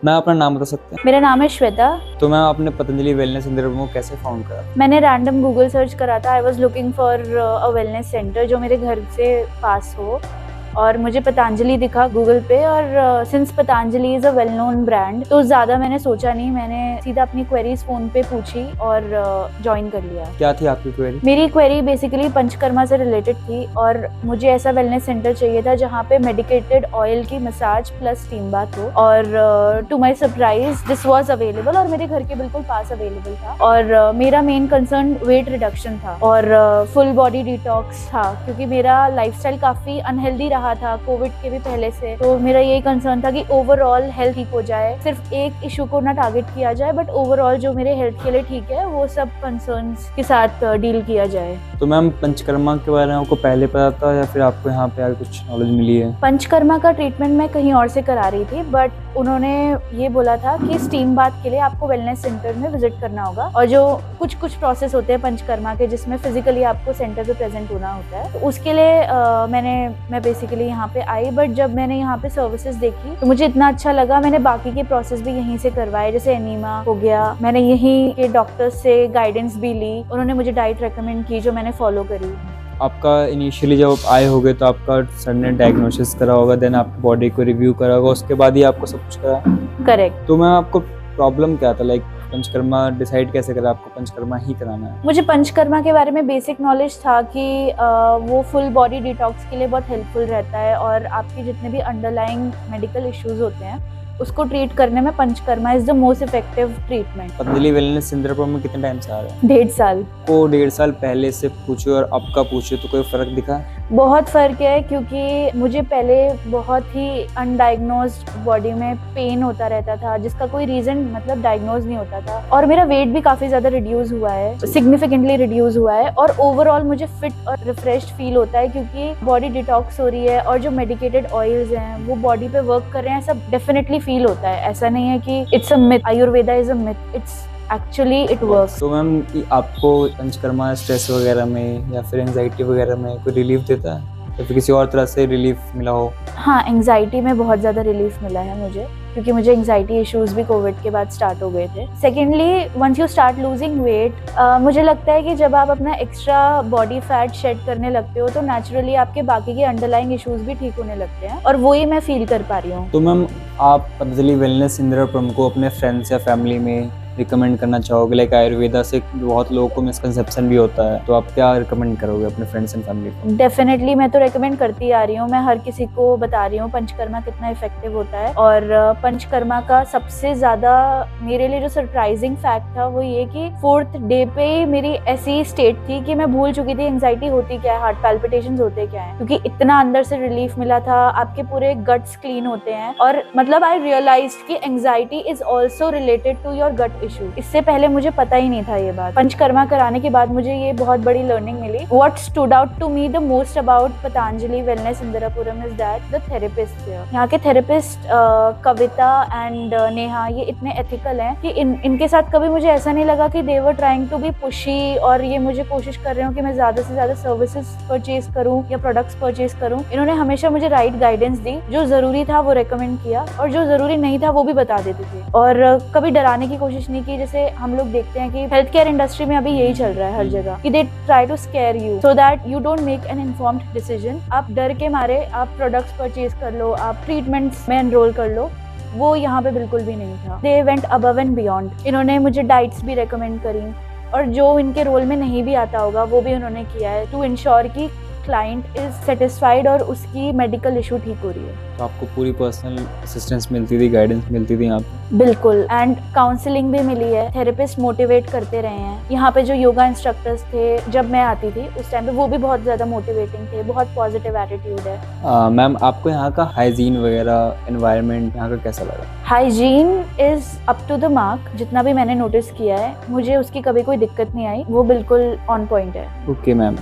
मैं अपना नाम बता सकते हैं? मेरा नाम है श्वेता। तो मैं आपने पतंजलि वेलनेस सेंटर को कैसे फाउंड करा? मैंने रैंडम गूगल सर्च करा था। I was looking for a wellness centre जो मेरे घर से पास हो, और मुझे पतंजलि दिखा गूगल पे। और since Patanjali is a well known brand, तो ज़्यादा मैंने सोचा नहीं, मैंने सीधा अपनी क्वेरीज फ़ोन पे पूछी और ज्वाइन कर लिया। क्या थी आपकी क्वेरी? मेरी क्वेरी बेसिकली पंचकर्मा से रिलेटेड थी, और मुझे ऐसा वेलनेस सेंटर चाहिए था जहाँ पे मेडिकेटेड ऑयल की मसाज प्लस स्टीम बाथ हो। और to my surprise this was available, और मेरे घर के बिल्कुल पास अवेलेबल था। और मेरा मेन कंसर्न वेट रिडक्शन था और फुल बॉडी डिटॉक्स था, क्योंकि मेरा लाइफस्टाइल काफ़ी अनहेल्दी रहा था कोविड के भी पहले से। तो मेरा यही कंसर्न था कि ओवरऑल हेल्थ ठीक हो जाए, सिर्फ एक इशू को ना टारगेट किया जाए, बट ओवरऑल जो मेरे हेल्थ के लिए ठीक है वो सब कंसर्न्स के साथ डील किया जाए। तो मैम पंचकर्मा के बारे में आपको पहले पता था या फिर आपको यहाँ पे आगे कुछ नॉलेज मिली है? पंचकर्मा का ट्रीटमेंट मैं कहीं और से करा रही थी, बट उन्होंने ये बोला था कि स्टीम बाथ के लिए आपको वेलनेस सेंटर में विजिट करना होगा, और जो कुछ प्रोसेस होते हैं पंचकर्मा के जिसमें फिजिकली आपको सेंटर पे प्रेजेंट होना होता है, तो उसके लिए मैं बेसिकली यहाँ पे आई। बट जब मैंने यहाँ पे सर्विसेज देखी तो मुझे इतना अच्छा लगा, मैंने बाकी के प्रोसेस भी यहीं से करवाए, जैसे एनीमा हो गया। मैंने यहीं के डॉक्टर्स से गाइडेंस भी ली, उन्होंने मुझे डाइट रेकमेंड की जो मैंने फॉलो करी। आपका इनिशियली जब आप आए होगे तो आपका सर ने डायग्नोसिस करा होगा, देन आपकी बॉडी को रिव्यू करा होगा, उसके बाद ही आपको सब कुछ करा? करेक्ट। तो मैम आपको प्रॉब्लम क्या था? लाइक पंचकर्मा डिसाइड कैसे करा आपको पंचकर्मा ही कराना है? मुझे पंचकर्मा के बारे में बेसिक नॉलेज था कि वो फुल बॉडी डिटॉक्स के लिए बहुत हेल्पफुल रहता है, और आपके जितने भी अंडरलाइंग मेडिकल इश्यूज होते हैं उसको ट्रीट करने में panchakarma is the most effective treatment. Patanjali wellness centre पर में कितने टाइम से आ रहे हैं? 1.5 साल। को 1.5 साल पहले से पूछे और अब का पूछे तो कोई फर्क दिखा? बहुत फ़र्क है, क्योंकि मुझे पहले बहुत ही अनडायग्नोज्ड बॉडी में पेन होता रहता था जिसका कोई रीज़न मतलब डायग्नोज नहीं होता था, और मेरा वेट भी काफ़ी ज़्यादा रिड्यूस हुआ है, सिग्निफिकेंटली रिड्यूस हुआ है, और ओवरऑल मुझे फिट और रिफ्रेश्ड फील होता है, क्योंकि बॉडी डिटॉक्स हो रही है और जो मेडिकेटेड ऑयल्स हैं वो बॉडी पे वर्क कर रहे हैं, सब डेफिनेटली फील होता है। ऐसा नहीं है कि it's a myth, Ayurveda is a myth, it's actually it works. तो मैम आपको पंचकर्मा स्ट्रेस वगैरह में या फिर एंजाइटी वगैरह में कोई रिलीफ देता है या फिर किसी और तरह से रिलीफ मिला हो? हाँ, एंजाइटी में बहुत ज़्यादा रिलीफ मिला है मुझे, क्योंकि मुझे एंजाइटी इश्यूज भी कोविड के बाद स्टार्ट हो गए थे। Secondly, once you start losing weight, मुझे लगता है कि जब आप अपना एक्स्ट्रा बॉडी फैट शेड करने लगते हो तो नेचुरली आपके बाकी के अंडरलाइंग इश्यूज भी ठीक होने लगते हैं, और वही मैं फील कर पा रही हूँ। तो मैम आप पतंजलि वेलनेस सेंटर को अपने फ्रेंड्स या फैमिली में रिकमेंड करना चाहोगे? लाइक आयुर्वेदा से बहुत लोगों को मिसकंसेप्शन भी होता है, तो आप क्या रिकमेंड करोगे अपने फ्रेंड्स एंड फैमिली को? डेफिनेटली मैं तो रिकमेंड करती आ रही हूँ, मैं हर किसी को बता रही हूँ पंचकर्मा कितना इफेक्टिव होता है। और पंचकर्मा का सबसे ज़्यादा मेरे लिए जो सरप्राइजिंग फैक्ट था वो ये कि 4th डे पे मेरी ऐसी स्टेट थी कि मैं भूल चुकी थी एंजाइटी होती क्या है, हार्ट पैल्पिटेशंस होते क्या है, क्योंकि इतना अंदर से रिलीफ मिला था, आपके पूरे गट्स क्लीन होते हैं। और मतलब आई रियलाइज्ड कि anxiety is also related to your gut issue. इससे पहले मुझे पता ही नहीं था ये बात। पंचकर्मा कराने के बाद मुझे ये बहुत बड़ी लर्निंग मिली। What stood out to me the most about Patanjali Wellness Indirapuram is that the therapist यहाँ के थेरेपिस्ट कविता एंड नेहा, ये इतने एथिकल हैं कि इनके साथ कभी मुझे ऐसा नहीं लगा कि they were trying to be pushy, और ये मुझे कोशिश कर रहे हो कि मैं ज्यादा से ज्यादा सर्विसेज परचेज करूँ या प्रोडक्ट्स परचेज करूँ। इन्होंने हमेशा मुझे राइट गाइडेंस दी, जो जरूरी था वो रेकमेंड किया, और जो जरूरी नहीं था वो भी बता देते थे, और कभी डराने की कोशिश नहीं की। जैसे हम लोग देखते हैं कि हेल्थ केयर इंडस्ट्री में अभी यही चल रहा है हर जगह कि they try to scare you so that you don't make an informed decision. आप डर के मारे आप प्रोडक्ट्स परचेज कर लो, आप ट्रीटमेंट्स में एनरोल कर लो, वो यहाँ पे बिल्कुल भी नहीं था। They went above and beyond. इन्होंने मुझे डाइट्स भी रेकमेंड करी, और जो इनके रोल में नहीं भी आता होगा वो भी उन्होंने किया है टू इंश्योर कि क्लाइंट इज सेटिस्फाइड और उसकी मेडिकल इशू ठीक हो रही है। तो आपको पूरी पर्सनल असिस्टेंस मिलती थी, गाइडेंस मिलती थी यहाँ पे? बिल्कुल, एंड काउंसलिंग भी मिली है। थेरेपिस्ट मोटिवेट करते रहे हैं। यहाँ पे जो योगा इंस्ट्रक्टर्स थे जब मैं आती थी उस टाइम पे, वो भी बहुत ज़्यादा मोटिवेटिंग थे, बहुत पॉजिटिव एटीट्यूड है। मैम आपको यहाँ का हाइजीन वगैरह एनवायरनमेंट यहाँ का कैसा लगा? Hygiene is up to the mark. जितना भी मैंने नोटिस किया है मुझे उसकी कभी कोई दिक्कत नहीं आई, वो बिल्कुल ऑन पॉइंट है। Okay ma'am.